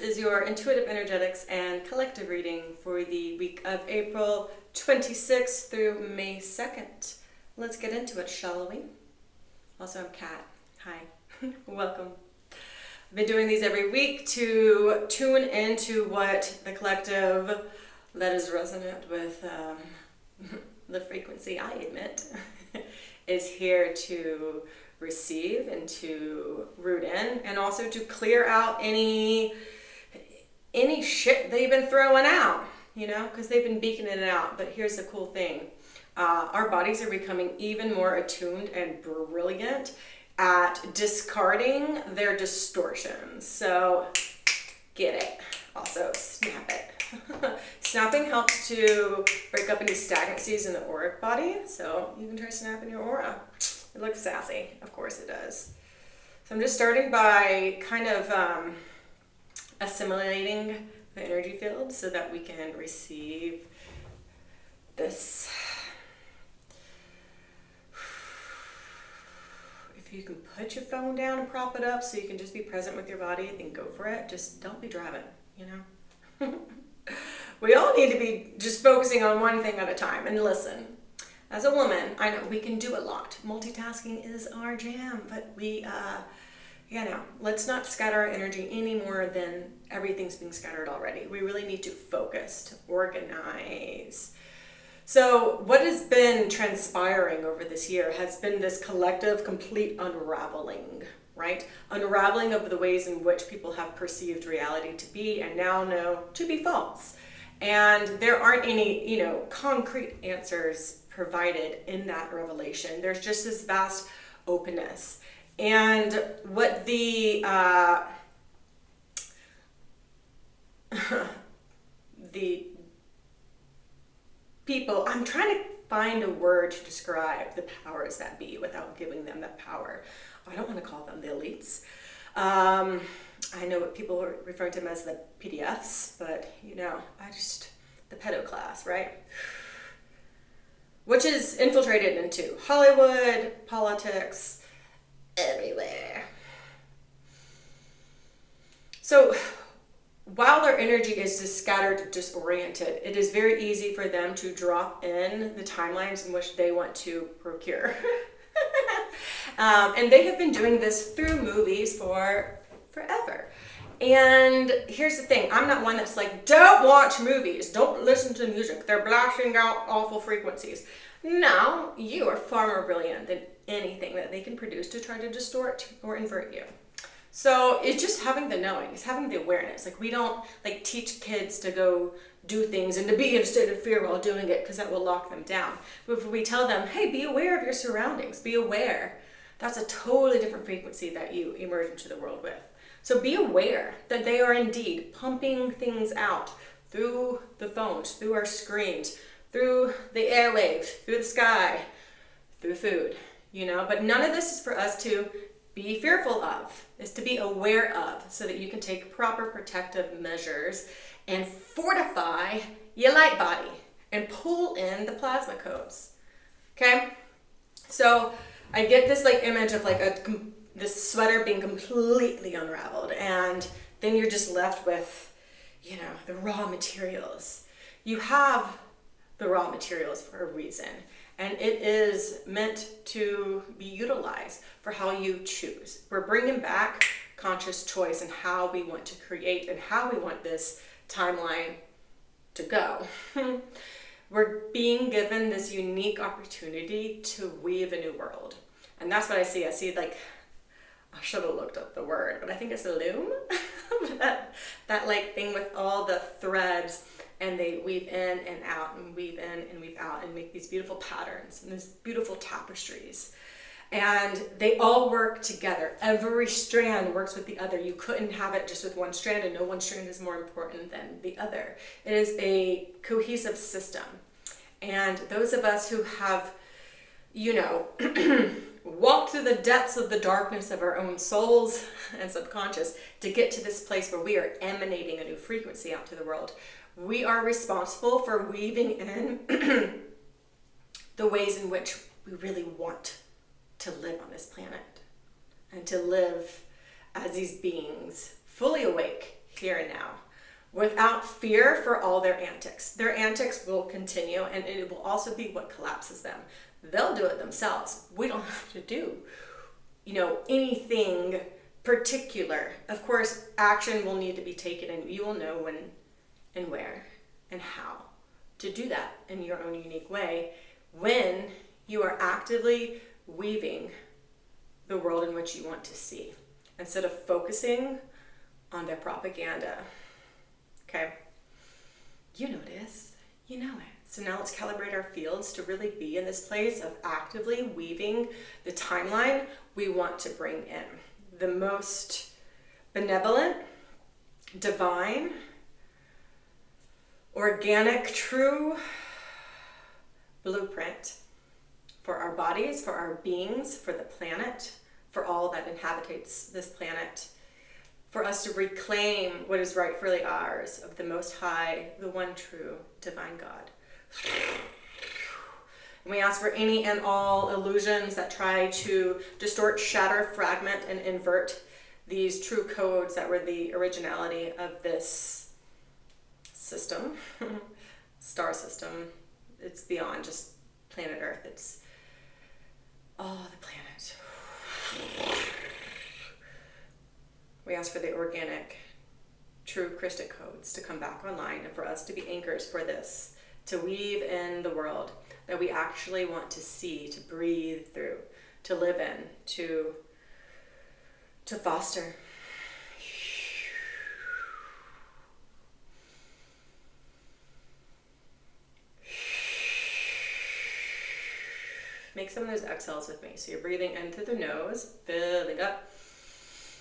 This is your intuitive energetics and collective reading for the week of April 26th through May 2nd. Let's get into it, shall we? Also, I'm Kat. Hi. Welcome. I've been doing these every week to tune into what the collective that is resonant with the frequency I emit is here to receive and to root in, and also to clear out any shit they've been throwing out, because they've been beaking it out. But here's the cool thing. Our bodies are becoming even more attuned and brilliant at discarding their distortions. So get it. Also, snap it. Snapping helps to break up any stagnancies in the auric body. So you can try snapping your aura. It looks sassy. Of course it does. So I'm just starting by kind of assimilating the energy field so that we can receive this. If you can put your phone down and prop it up so you can just be present with your body, then go for it. Just don't be driving, We all need to be just focusing on one thing at a time. And listen, as a woman, I know we can do a lot. Multitasking is our jam, but let's not scatter our energy any more than everything's being scattered already. We really need to focus, to organize. So what has been transpiring over this year has been this collective, complete unraveling, right? Unraveling of the ways in which people have perceived reality to be and now know to be false. And there aren't any, concrete answers provided in that revelation. There's just this vast openness. And what the people, I'm trying to find a word to describe the powers that be without giving them that power. I don't want to call them the elites. I know what people are referring to them as the PDFs, but the pedo class, right? Which is infiltrated into Hollywood, politics, everywhere. So while their energy is just scattered, disoriented, it is very easy for them to drop in the timelines in which they want to procure. And they have been doing this through movies for forever. And here's the thing, I'm not one that's like, don't watch movies, don't listen to music, they're blasting out awful frequencies. No, you are far more brilliant than anything that they can produce to try to distort or invert you. So it's just having the knowing, it's having the awareness. Like, we don't teach kids to go do things and to be in a state of fear while doing it, because that will lock them down. But if we tell them, hey, be aware of your surroundings, be aware, that's a totally different frequency that you emerge into the world with. So be aware that they are indeed pumping things out through the phones, through our screens, through the airwaves, through the sky, through food, But none of this is for us to be fearful of. It's to be aware of, so that you can take proper protective measures and fortify your light body and pull in the plasma codes. Okay? So I get this image of this sweater being completely unraveled, and then you're just left with, the raw materials. You have the raw materials for a reason, and it is meant to be utilized for how you choose. We're bringing back conscious choice and how we want to create and how we want this timeline to go. We're being given this unique opportunity to weave a new world. And that's what I see. I see I should have looked up the word, but I think it's a loom. that thing with all the threads, and they weave in and out and weave in and weave out and make these beautiful patterns and these beautiful tapestries. And they all work together. Every strand works with the other. You couldn't have it just with one strand, and no one strand is more important than the other. It is a cohesive system. And those of us who have, walked through the depths of the darkness of our own souls and subconscious to get to this place where we are emanating a new frequency out to the world, we are responsible for weaving in the ways in which we really want to live on this planet, and to live as these beings fully awake, here and now, without fear for all their antics. Their antics will continue, and it will also be what collapses them. They'll do it themselves. We don't have to do, anything particular. Of course, action will need to be taken, and you will know when and where and how to do that in your own unique way when you are actively weaving the world in which you want to see, instead of focusing on their propaganda. Okay? You know this. You know it. So now let's calibrate our fields to really be in this place of actively weaving the timeline we want to bring in. The most benevolent, divine, organic, true blueprint for our bodies, for our beings, for the planet, for all that inhabitates this planet, for us to reclaim what is rightfully ours of the Most High, the one true divine God. And we ask for any and all illusions that try to distort, shatter, fragment, and invert these true codes that were the originality of this system, star system. It's beyond just planet Earth. It's all the planet. We ask for the organic, true Christic codes to come back online, and for us to be anchors for this, to weave in the world that we actually want to see, to breathe through, to live in, to foster. Make some of those exhales with me. So you're breathing in through the nose, filling up,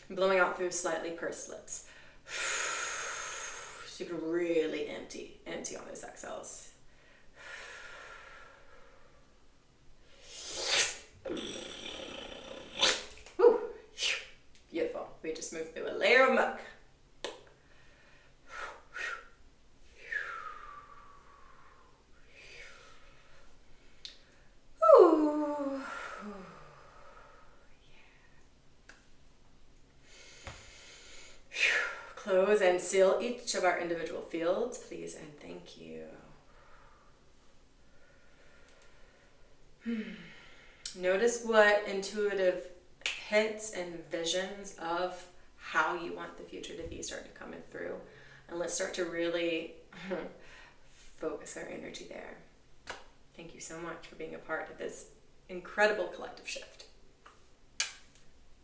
blowing out through slightly pursed lips. So you can really empty on those exhales. Whew. Beautiful. We just moved through a layer of muck. Close and seal each of our individual fields, please and thank you. Notice what intuitive hints and visions of how you want the future to be start to come in through. And let's start to really focus our energy there. Thank you so much for being a part of this incredible collective shift.